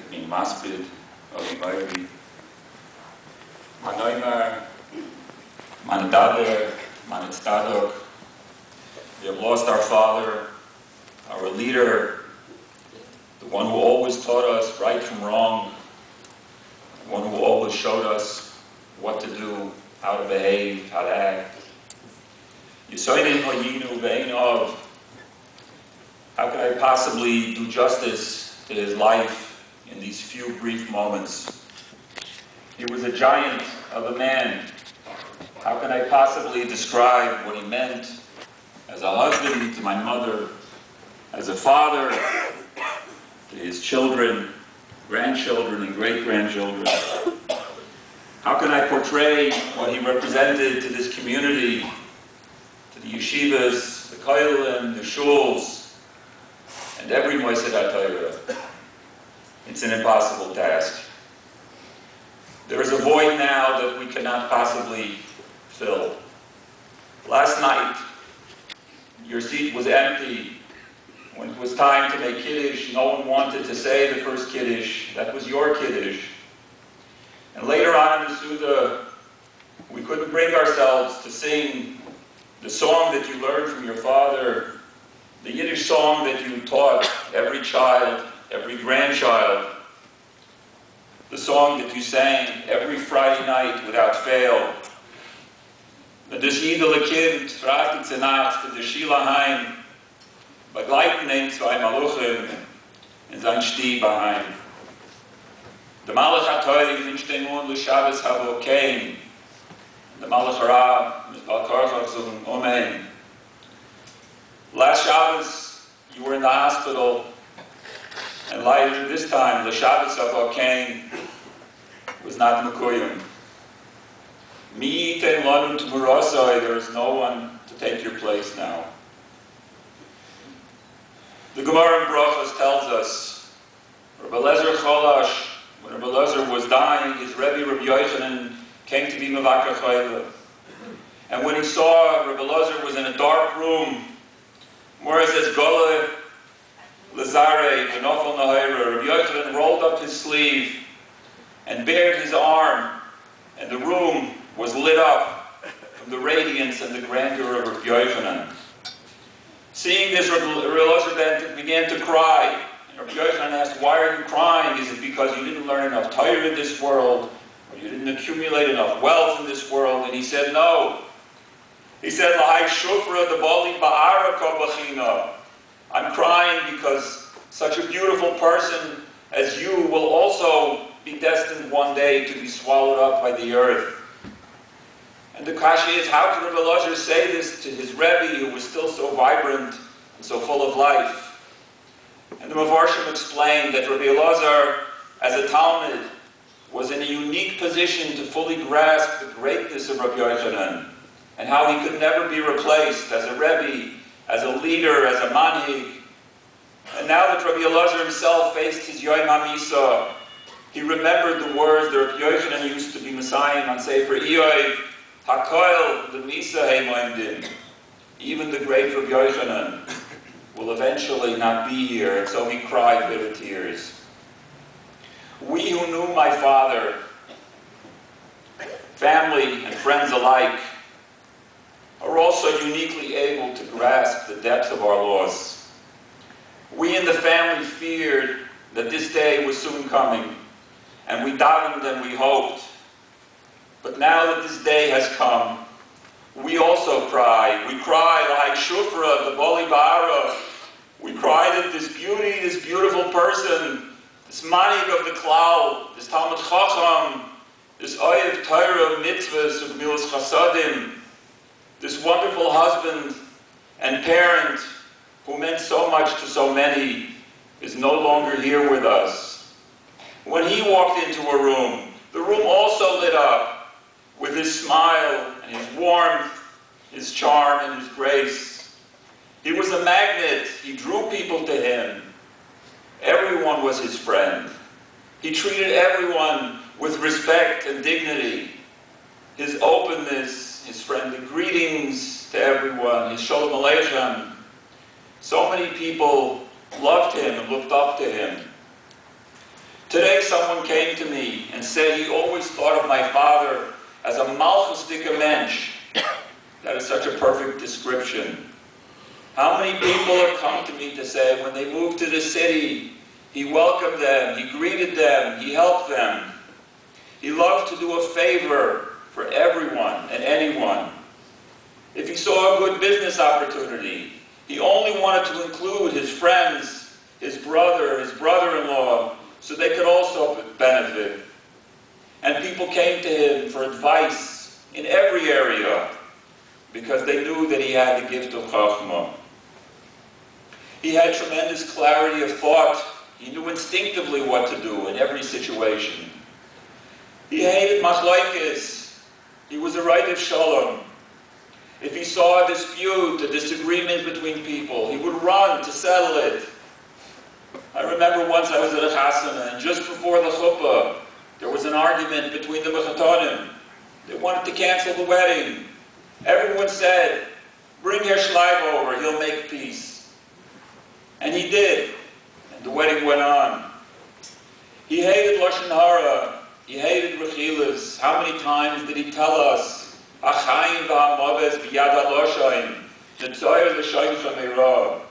being maspid, Ogimayri, Manoimar, Manadaber, Manitstadok. We have lost our father, our leader, the one who always taught us right from wrong, the one who always showed us what to do, how to behave, how to act. Yisoidin Hoyinu Ve'ein Ov. How could I possibly do justice to his life in these few brief moments? He was a giant of a man. How can I possibly describe what he meant as a husband to my mother, as a father to his children, grandchildren, and great-grandchildren? How can I portray what he represented to this community, to the yeshivas, the kohelim, the shuls, and every Moised HaTorah? It's an impossible task. There is a void now that we cannot possibly fill. Last night, your seat was empty. When it was time to make Kiddush, no one wanted to say the first Kiddush. That was your Kiddush. And later on in the Suda, we couldn't bring ourselves to sing the song that you learned from your father, the Yiddish song that you taught every child, every grandchild, the song that you sang every Friday night without fail. Met das jiedele Kind fragt in Nacht für die Schilaheim, begleiten ihn zwei Maluchim in sein Stiebeheim. Der Malach HaTorah wünscht den Mund des Shabbos Havokein. The Malach Hara, mit Balkarchach zum Omein. Last Shabbos, you were in the hospital, and later this time, the Shabbos of Havokein was not Mekuyim. Meet and Lanu Tumurosai, there is no one to take your place now. The Gemara in Brachos tells us, Rabbi Lezer Cholash, when Rabbi Lezer was dying, his Rebbe, Rabbi Yochanan, came to be Mevakar Chayla. And when he saw Rabbi Lezer was in a dark room, Mora says, Gola, Lazare, Benofel Nahira, Rabbi Yochanan rolled up his sleeve and bared his arm, and the room was lit up from the radiance and the grandeur of Rabbi Yochanan. Seeing this, Rabbi Lezer then began to cry. And Rabbi Yochanan asked, why are you crying? Is it because you didn't learn enough Torah in this world? Or you didn't accumulate enough wealth in this world? And he said, no. He said, Lahai shufra de bali ba'ara bachina. I'm crying because such a beautiful person as you will also be destined one day to be swallowed up by the earth. And the question is, how could Rabbi Lezer say this to his Rebbe, who was still so vibrant and so full of life? And the Mefarshim explained that Rabbi Lezer, as a Talmud, was in a unique position to fully grasp the greatness of Rabbi Yochanan, and how he could never be replaced as a Rebbe, as a leader, as a manhig. And now that Rabbi Lezer himself faced his Yom HaMisa, he remembered the words that Rabbi Yochanan used to be messiahing on Sefer Iyov, Hakoil the Misa Heimoimdim. Even the great Rabbi Yochanan will eventually not be here, and so he cried bitter tears. We who knew my father, family and friends alike, are also uniquely able to grasp the depth of our loss. We in the family feared that this day was soon coming, and we davened and we hoped. But now that this day has come, we also cry. We cry like Shufra, the Bali Ba'ara. We cry that this beauty, this beautiful person, this manig of the Klal, this Talmud Chacham, this Oyev Torah mitzvahs of Milas Chasadim, this wonderful husband and parent who meant so much to so many, is no longer here with us. When he walked into a room, the room also lit up with his smile and his warmth, his charm and his grace. He was a magnet. He drew people to him. Everyone was his friend. He treated everyone with respect and dignity. His openness, his friendly greetings to everyone, his shalom aleichem. So many people loved him and looked up to him. Today someone came to me and said he always thought of my father as a malchus dika mensch. That is such a perfect description. How many people have come to me to say when they moved to the city, he welcomed them, he greeted them, he helped them. He loved to do a favor for everyone and anyone. If he saw a good business opportunity, he only wanted to include his friends, his brother-in-law, so they could also benefit. And people came to him for advice in every area because they knew that he had the gift of Chachma. He had tremendous clarity of thought. He knew instinctively what to do in every situation. He hated machlokes. He was a right of shalom. If he saw a dispute, a disagreement between people, he would run to settle it. I remember once I was at a chasana, and just before the chuppah, there was an argument between the mechatonim. They wanted to cancel the wedding. Everyone said, bring Herr Schleib over, he'll make peace. And he did, and the wedding went on. He hated Lashon Hara, he hated rechilas. How many times did he tell us, Achayim v'hamaves b'yad ha'loshaim, netzoyer l'shoyim chameirah.